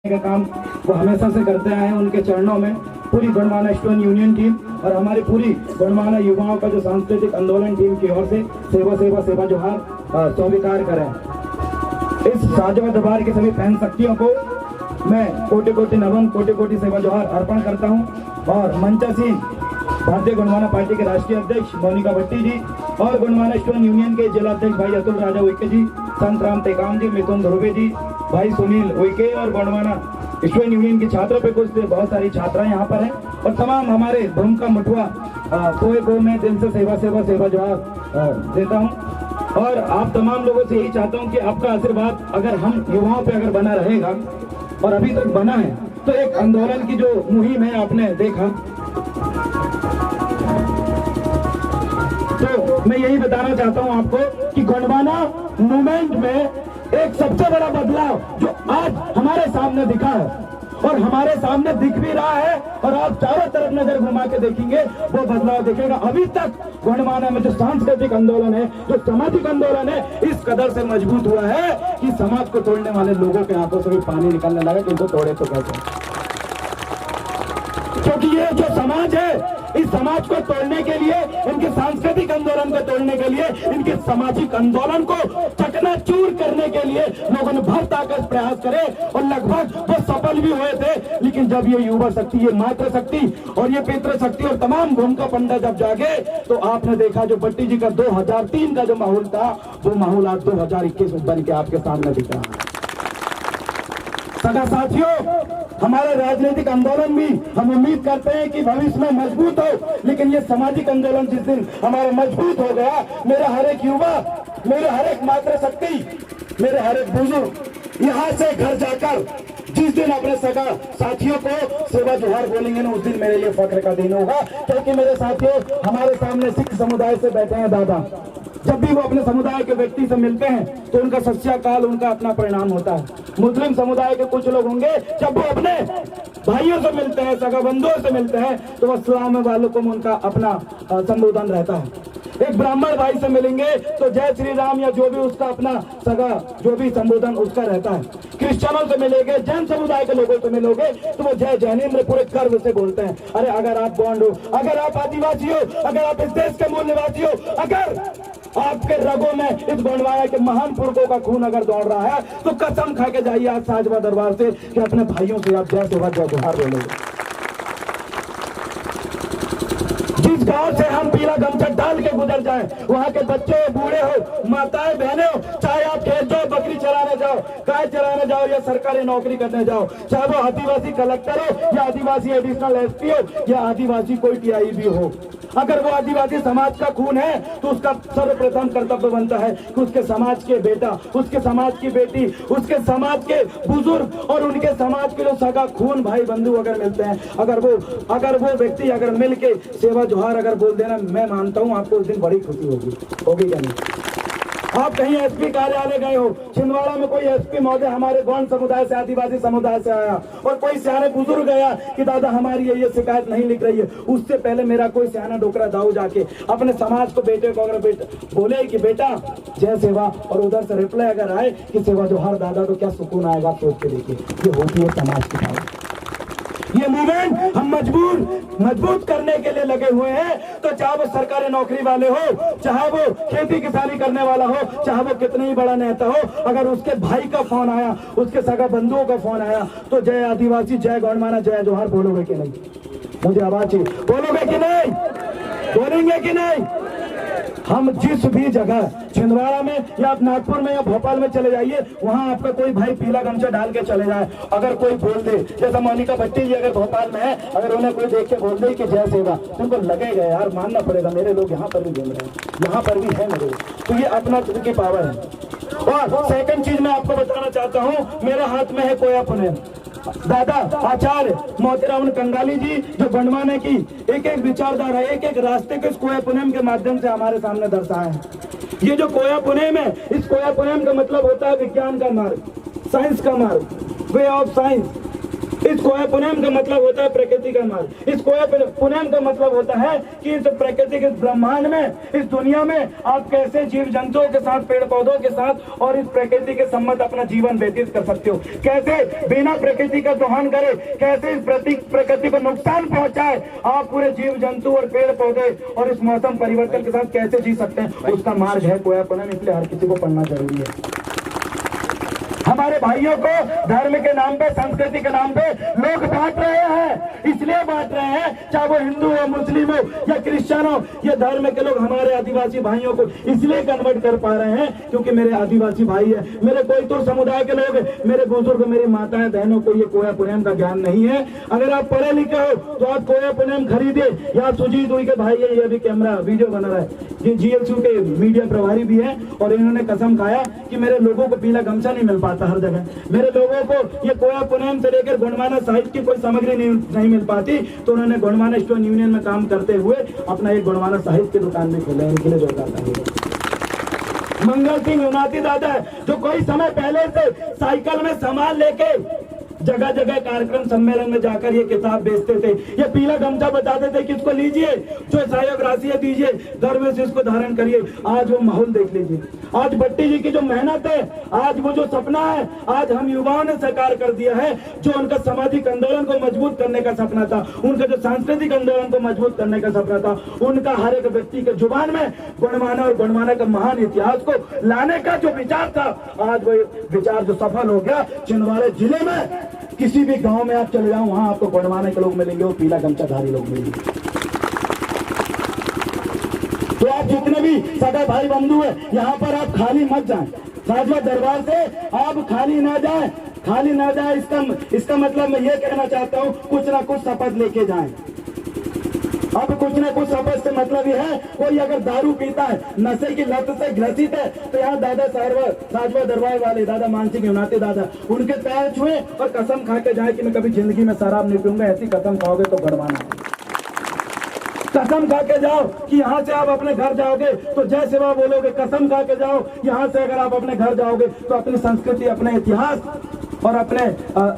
का काम वो हमेशा से करते आए हैं। उनके चरणों में पूरी गोंडवाना स्टूडेंट यूनियन टीम और हमारी पूरी गोंडवाना युवाओं का जो सांस्कृतिक आंदोलन टीम की ओर से सेवा सेवा सेवा जोहार स्वीकार करें। इस साजवा दरबार की सभी फैन शक्तियों को मैं कोटि कोटि नमन, कोटि कोटि सेवा जोहार अर्पण करता हूं। और मंचासीन भारतीय गोंडवाना पार्टी के राष्ट्रीय अध्यक्ष मोनिका भट्टी जी और गोंडवाना स्टूडेंट यूनियन के जिला अध्यक्ष भाई अतुल राजा उइके जी, संत राम टेकाम जी, मिथुन ध्रुवे जी, भाई सुनील उइके और गोंडवाना स्टूडेंट यूनियन की छात्रों पे कुछ बहुत सारी छात्राएं यहाँ पर हैं और तमाम हमारे भूमिका मठुआ को मैं दिल से सेवा सेवा सेवा जोहार देता हूँ। और आप तमाम लोगों से यही चाहता हूँ कि आपका आशीर्वाद अगर हम युवाओं पे अगर बना रहेगा और अभी तक बना है तो एक आंदोलन की जो मुहिम है आपने देखा, तो मैं यही बताना चाहता हूं आपको कि गोंडवाना मूवमेंट में एक सबसे बड़ा बदलाव जो आज हमारे सामने दिखा है और हमारे सामने दिख भी रहा है और आप चारों तरफ नजर घुमा के देखेंगे वो बदलाव दिखेगा। अभी तक गोंडवाना में जो सांस्कृतिक आंदोलन है, जो सामाजिक आंदोलन है, इस कदर से मजबूत हुआ है कि समाज को तोड़ने वाले लोगों के आंखों से भी पानी निकलने लगा कि इनको तोड़े तो कैसे। क्योंकि ये जो समाज है, इस समाज को तोड़ने के लिए, इनके सांस्कृतिक आंदोलन को तोड़ने के लिए, इनके सामाजिक आंदोलन को चकनाचूर करने के लिए लोगों ने भर ताकत प्रयास करे और लगभग वो सफल भी हुए थे। लेकिन जब ये युवा शक्ति, ये मातृ शक्ति और ये पितृ शक्ति और तमाम भूमिका पंडा जब जागे तो आपने देखा जो भट्टी जी का 2003 का जो माहौल था वो माहौल आज 2021 में बन के आपके सामने दिख रहा है। सगा साथियों, हमारे राजनीतिक आंदोलन भी हम उम्मीद करते हैं कि भविष्य में मजबूत हो, लेकिन ये सामाजिक आंदोलन जिस दिन हमारा मजबूत हो गया, मेरा हर एक युवा, मेरे हर एक मातृ शक्ति, मेरे हर एक बुजुर्ग यहाँ से घर जाकर जिस दिन अपने सगा साथियों को सेवा जोहार बोलेंगे ना, उस दिन मेरे लिए फख्र का दिन होगा। क्योंकि मेरे साथियों, हमारे सामने सिख समुदाय से बैठे हैं दादा, जब भी वो अपने समुदाय के व्यक्ति से मिलते हैं तो उनका सत्याकाल, उनका अपना परिणाम होता है। मुस्लिम समुदाय के कुछ लोग होंगे, जब वो अपने भाइयों से मिलते हैं, सगा बंधुओं से मिलते हैं तो वह अस्सलाम वालेकुम उनका अपना संबोधन रहता है। एक ब्राह्मण भाई से मिलेंगे तो जय श्री राम या जो भी उसका अपना सगा जो भी संबोधन उसका रहता है। क्रिश्चियनों से मिलेंगे, जैन समुदाय के लोगों से मिलोगे तो वो जय जैनिम पूरे गर्व से बोलते हैं। अरे अगर आप गोंड हो, अगर आप आदिवासी हो, अगर आप इस देश के मूल निवासी हो, अगर आपके रगों में इस गोंडवाना के महान पुरखों का खून अगर दौड़ रहा है तो कसम खा के जाइए आज साजवा दरबार से कि अपने भाइयों से आप जय सेवा जय जोहार बोलोगे। जिस गांव से हम पीला गमछा डाल के गुजर जाएं, वहां के बच्चे बूढ़े हो, माताएं बहनें हो, चाहे आप खेत जाओ, बकरी चराने जाओ, गाय चराने जाओ या सरकारी नौकरी करने जाओ, चाहे वो आदिवासी कलेक्टर हो या आदिवासी एडिशनल एसपी हो या आदिवासी कोई टीआई हो, अगर वो आदिवासी समाज का खून है तो उसका सर्वप्रथम कर्तव्य बनता है कि उसके समाज के बेटा, उसके समाज की बेटी, उसके समाज के बुजुर्ग और उनके समाज के जो सगा खून भाई बंधु अगर मिलते हैं, अगर वो व्यक्ति अगर मिल के सेवा जोहार अगर बोल देना, मैं मानता हूँ आपको उस दिन बड़ी खुशी होगी या नहीं। आप कहीं एसपी कार्यालय गए हो, छिंदवाड़ा में कोई एसपी महोदय हमारे गौंड समुदाय से, आदिवासी समुदाय से आया और कोई सियाने बुजुर्ग गया कि दादा हमारी ये शिकायत नहीं लिख रही है, उससे पहले मेरा कोई सियाना डोकरा दाऊ जाके अपने समाज को, बेटे को अगर बोले कि बेटा जय सेवा और उधर से रिप्लाई अगर आए कि सेवा जोहार दादा, तो क्या सुकून आएगा सोच के देखिए। ये होती है समाज की पावर। ये मूवमेंट हम मजबूत करने के लिए लगे हुए हैं। तो चाहे वो सरकारी नौकरी वाले हो, चाहे वो खेती किसानी करने वाला हो, चाहे वो कितना ही बड़ा नेता हो, अगर उसके भाई का फोन आया, उसके सगा बंधुओं का फोन आया तो जय आदिवासी, जय गोंडवाना, जय जोहार बोलोगे कि नहीं? मुझे आवाज चाहिए, बोलोगे कि नहीं? बोलेंगे कि नहीं? हम जिस भी जगह, छिंदवाड़ा में या आप नागपुर में या भोपाल में चले जाइए, वहां आपका कोई भाई पीला गमछा डाल के चले जाए, अगर कोई बोल दे, जैसा मोनिका भट्टी जी अगर भोपाल में है, अगर उन्हें कोई देख के बोल दे कि जय सेवा, तो उनको लगेगा यार मानना पड़ेगा, मेरे लोग यहाँ पर भी बोल रहे हैं, यहाँ पर भी है मेरे। तो ये अपना की पावर है। और सेकंड चीज मैं आपको बताना चाहता हूँ, मेरे हाथ में है कोया पुणे दादा आचार्य मोतीराम कंगाली जी, जो गोंडवाना की एक एक विचारधारा, एक एक रास्ते को इस कोया पुनेम के माध्यम से हमारे सामने दर्शाए हैं। ये जो कोया पुनेम है, इस कोया पुनेम का मतलब होता है विज्ञान का मार्ग, साइंस का मार्ग, वे ऑफ साइंस। इस कोया पुनम का मतलब होता है प्रकृति का मार्ग। इस कोया पुनम का मतलब होता है कि इस प्रकृति के ब्रह्मांड में, इस दुनिया में आप कैसे जीव जंतुओं के साथ, पेड़ पौधों के साथ और इस प्रकृति के सम्मत अपना जीवन व्यतीत कर सकते हो, कैसे बिना प्रकृति का दोहन करे, कैसे इस प्रकृति को नुकसान पहुंचाए, आप पूरे जीव जंतु और पेड़ पौधे और इस मौसम परिवर्तन के साथ कैसे जी सकते हैं, उसका मार्ग है कोया पुनम। इसलिए हर किसी को पढ़ना जरूरी है। हमारे भाइयों को धर्म के नाम पे, संस्कृति के नाम पे लोग बांट रहे हैं, इसलिए बांट रहे हैं, चाहे वो हिंदू हो, मुस्लिम हो या क्रिश्चियन हो, ये धर्म के लोग हमारे आदिवासी भाइयों को इसलिए कन्वर्ट कर पा रहे हैं क्योंकि मेरे आदिवासी भाई है, मेरे कोई तो समुदाय के लोग, मेरे बुजुर्ग, मेरी माताएं बहनों को ये कोया पुनम का ज्ञान नहीं है। अगर आप पढ़े लिखे हो तो आप कोया पुनम खरीदे। या सुजीत उई के भाई है, ये भी कैमरा वीडियो बना रहा है, ये GLSU के मीडिया प्रभारी भी है, और इन्होंने कसम खाया कि मेरे लोगों को पीला गमछा नहीं मिल पाता हर जगह, मेरे लोगों को ये कोया पुनम से लेकर गोंडवाना साहित्य की कोई सामग्री नहीं मिल पाती, तो उन्होंने गोंडवाना स्टोन यूनियन में काम करते हुए अपना एक गोंडवाना साहित्य की दुकान में खोला है। इनके लिए जोरदार तालियां। मंगल सिंह उनाती दादा है, जो कोई समय पहले से साइकिल में सामान लेके जगह जगह कार्यक्रम सम्मेलन में जाकर ये किताब बेचते थे, ये पीला गमछा बताते थे कि इसको लीजिए, जो सहयोग राशि दीजिए, गर्व से इसको धारण करिए। आज वो माहौल देख लीजिए, आज भट्टी जी की जो मेहनत है, आज वो जो सपना है, आज हम युवाओं ने साकार कर दिया है। जो उनका सामाजिक आंदोलन को मजबूत करने का सपना था, उनका जो सांस्कृतिक आंदोलन को मजबूत करने का सपना था, उनका हर एक व्यक्ति के जुबान में गोंडवाना और गोंडवाना का महान इतिहास को लाने का जो विचार था, आज वो विचार जो सफल हो गया। छिंदवाड़ा जिले में किसी भी गांव में आप चले जाओ, वहां आपको गोंडवाना के लोग मिलेंगे और पीला गमछाधारी लोग मिलेंगे। तो आप जितने भी सगा भाई बंधु है, यहाँ पर आप खाली मत जाएं। साजवा दरबार से आप खाली ना जाएं, खाली ना जाएं। इसका मतलब मैं ये कहना चाहता हूँ, कुछ ना कुछ शपथ लेके जाएं। अब कुछ ना कुछ शपथ से मतलब यह है, कोई अगर दारू पीता है, नशे की लत से ग्रसित है, तो यहाँ दादा साजवा दरबार वाले दादा मानसिंह उनाती दादा, उनके पैर छुए और कसम खा के जाए कि मैं कभी जिंदगी में शराब नहीं पीऊंगा। ऐसी कसम खाओगे तो गड़वाना। कसम खा के जाओ कि यहाँ से आप अपने घर जाओगे तो जय सेवा बोलोगे। कसम खा के जाओ, यहाँ से अगर आप अपने घर जाओगे तो अपनी संस्कृति, अपने इतिहास और अपने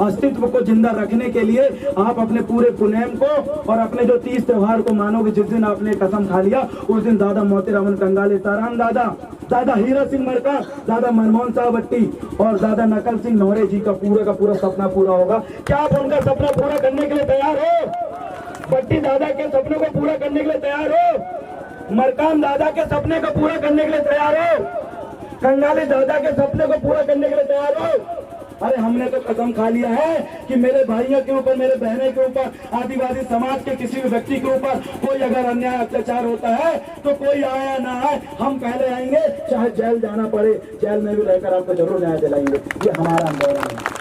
अस्तित्व को जिंदा रखने के लिए आप अपने पूरे पुनेम को और अपने जो 30 त्योहार को मानोगे। जिस दिन आपने कसम खा लिया, उस दिन दादा मोतीराम कंगाली ताराम दादा हीरा सिंह मरका, दादा मनमोहन साहब भट्टी और दादा नकल सिंह नौरे जी का पूरा सपना पूरा होगा। क्या आप उनका सपना पूरा करने के लिए तैयार हो? भट्टी दादा के सपने को पूरा करने के लिए तैयार हो? मरकाम दादा के सपने को पूरा करने के लिए तैयार हो? कंगाली दादा के सपने को पूरा करने के लिए तैयार हो? अरे हमने तो कसम खा लिया है कि मेरे भाइयों के ऊपर, मेरे बहनों के ऊपर, आदिवासी समाज के किसी भी व्यक्ति के ऊपर कोई अगर अन्याय अत्याचार होता है तो कोई आया ना आए, हम पहले आएंगे, चाहे जेल जाना पड़े, जेल में भी रहकर आपको जरूर न्याय दिलाएंगे। ये हमारा आंदोलन है।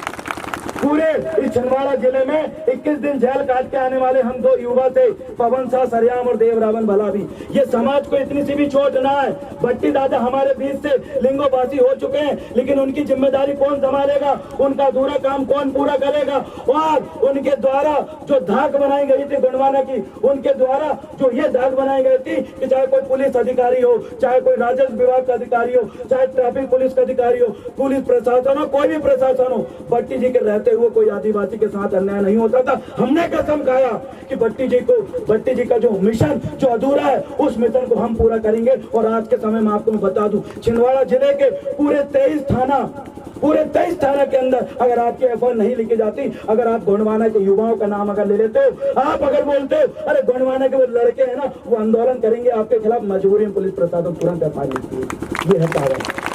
पूरे इस छिंदवाड़ा जिले में 21 दिन जेल काट के आने वाले हम 2 युवा थे, पवन शाह सरियाम और देव रावण भलावी। ये समाज को इतनी सी भी चोट ना है। भट्टी दादा हमारे बीच से लिंगोवासी हो चुके हैं, लेकिन उनकी जिम्मेदारी कौन संभालेगा, उनका अधूरा काम कौन पूरा करेगा? और उनके द्वारा जो धाक बनाई गई थी गोंडवाना की, उनके द्वारा जो ये धाक बनाई गई थी कि चाहे कोई पुलिस अधिकारी हो, चाहे कोई राजस्व विभाग का अधिकारी हो, चाहे ट्रैफिक पुलिस का अधिकारी हो, पुलिस प्रशासन हो, कोई भी प्रशासन हो, भट्टी जी के रहते हुए कोई आदिवासी के साथ अन्याय नहीं होता था। हमने कसम खाया कि भट्टी जी का जो मिशन जो अधूरा है, उस मिशन को हम पूरा करेंगे। और आज के समय में आपको मैं बता दूं, छिंदवाड़ा जिले के पूरे 23 थाना के अंदर अगर आपकी एफआईआर नहीं लिखी जाती, अगर आप गोंडवाना के युवाओं का नाम अगर ले लेते हो, आप अगर बोलते हो अरे गोंडवाना के वो लड़के हैं ना, वो आंदोलन करेंगे आपके खिलाफ, मजबूरी में पुलिस प्रशासन तुरंत एफआईआर लिखती है। ये है कारण।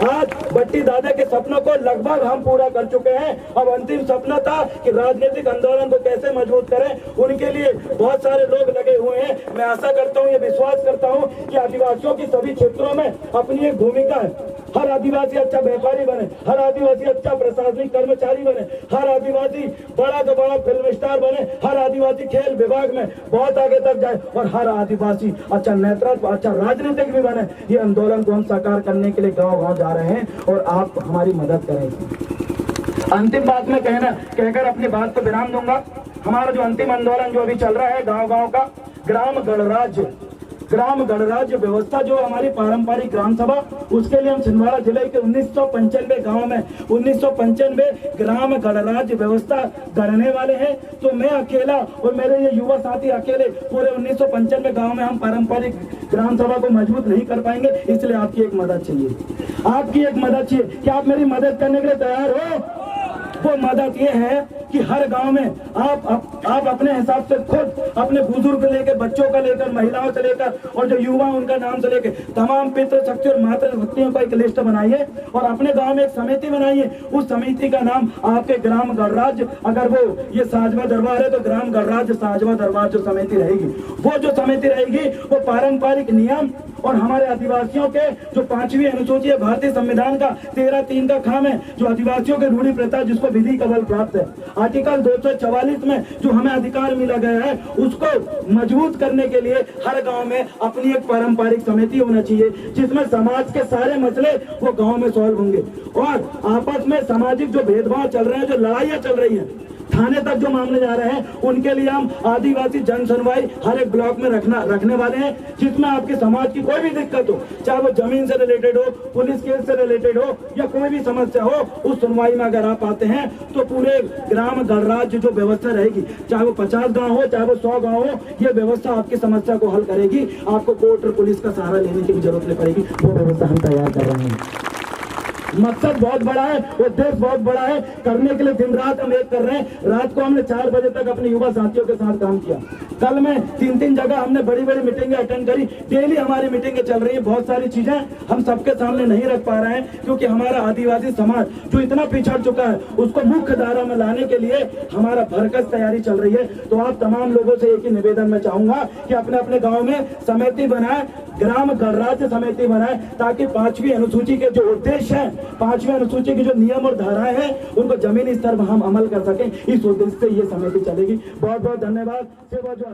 आज भट्टी दादा के सपनों को लगभग हम पूरा कर चुके हैं। अब अंतिम सपना था कि राजनीतिक आंदोलन को कैसे मजबूत करें, उनके लिए बहुत सारे लोग लगे हुए हैं। मैं आशा करता हूं, ये विश्वास करता हूं कि आदिवासियों की सभी क्षेत्रों में अपनी एक भूमिका है। हर आदिवासी अच्छा व्यापारी बने, हर आदिवासी अच्छा प्रशासनिक कर्मचारी बने, हर आदिवासी बड़ा से बड़ा फिल्म स्टार बने, हर आदिवासी खेल विभाग में बहुत आगे तक जाए और हर आदिवासी अच्छा नेतृत्व, अच्छा राजनीतिक भी बने। ये आंदोलन को हम साकार करने के लिए गाँव-गाँव जा रहे हैं और आप हमारी मदद करें। अंतिम बात में कहकर अपनी बात को विराम दूंगा। हमारा जो अंतिम आंदोलन जो अभी चल रहा है गांव-गांव का, ग्राम गणराज्य, ग्राम गणराज्य व्यवस्था जो हमारी पारंपरिक ग्राम सभा, उसके लिए हम छिंदवाड़ा जिले के 1995 गांव में 1995 ग्राम गणराज्य व्यवस्था गढ़ने वाले हैं। तो मैं अकेला और मेरे ये युवा साथी अकेले पूरे 1995 गांव में हम पारंपरिक ग्राम सभा को मजबूत नहीं कर पाएंगे, इसलिए आपकी एक मदद चाहिए, आपकी एक मदद चाहिए। क्या आप मेरी मदद करने के लिए तैयार हो? वो मदद ये है कि हर गांव में आप अपने हिसाब से खुद अपने बुजुर्ग लेकर, बच्चों का लेकर, महिलाओं से लेकर और जो युवा उनका नाम से लेकर तमाम पितृ शक्ति और मातृ शक्तियों का एक लिस्ट बनाइए और अपने गांव में एक समिति बनाइए। उस समिति का नाम आपके ग्राम गणराज्य, अगर वो ये साजवा दरबार है तो ग्राम गणराज्य साजवा दरबार जो समिति रहेगी, वो जो समिति रहेगी वो पारंपरिक नियम और हमारे आदिवासियों के जो 5वीं अनुसूची है भारतीय संविधान का 13(3) का खाम है, जो आदिवासियों के रूढ़ी प्रथा जिसको विधि का बल प्राप्त है, आर्टिकल 244 में जो हमें अधिकार मिला गया है, उसको मजबूत करने के लिए हर गांव में अपनी एक पारंपरिक समिति होना चाहिए, जिसमें समाज के सारे मसले वो गांव में सॉल्व होंगे और आपस में सामाजिक जो भेदभाव चल रहे हैं, जो लड़ाइयां चल रही हैं, थाने तक जो मामले जा रहे हैं, उनके लिए हम आदिवासी जन सुनवाई हर एक ब्लॉक में रखने वाले हैं, जिसमें आपके समाज की कोई भी दिक्कत हो, चाहे वो जमीन से रिलेटेड हो, पुलिस केस से रिलेटेड हो या कोई भी समस्या हो, उस सुनवाई में अगर आप आते हैं तो पूरे ग्राम गणराज्य जो व्यवस्था रहेगी, चाहे वो 50 गाँव हो, चाहे वो 100 गाँव हो, ये व्यवस्था आपकी समस्या को हल करेगी। आपको कोर्ट और पुलिस का सहारा लेने की भी जरूरत नहीं पड़ेगी, वो व्यवस्था हम तैयार कर रहे हैं। मकसद बहुत बड़ा है, उद्देश्य बहुत बड़ा है, करने के लिए दिन रात हम एक कर रहे हैं। रात को हमने 4 बजे तक अपने युवा साथियों के साथ काम किया। कल में 3 जगह हमने बड़ी बड़ी मीटिंगें अटेंड करी। डेली हमारी मीटिंगें चल रही है। बहुत सारी चीजें हम सबके सामने नहीं रख पा रहे हैं, क्योंकि हमारा आदिवासी समाज जो इतना पिछड़ चुका है, उसको मुख्य धारा में लाने के लिए हमारा भरकस तैयारी चल रही है। तो आप तमाम लोगों से एक ही निवेदन में चाहूंगा कि अपने अपने गाँव में समिति बनाए, ग्राम गणराज्य समिति बनाए, ताकि 5वीं अनुसूची के जो उद्देश्य है, 5वीं अनुसूची की जो नियम और धाराएं हैं, उनको जमीनी स्तर पर हम अमल कर सकें। इस उद्देश्य से ये समिति चलेगी। बहुत बहुत धन्यवाद। सेवा जो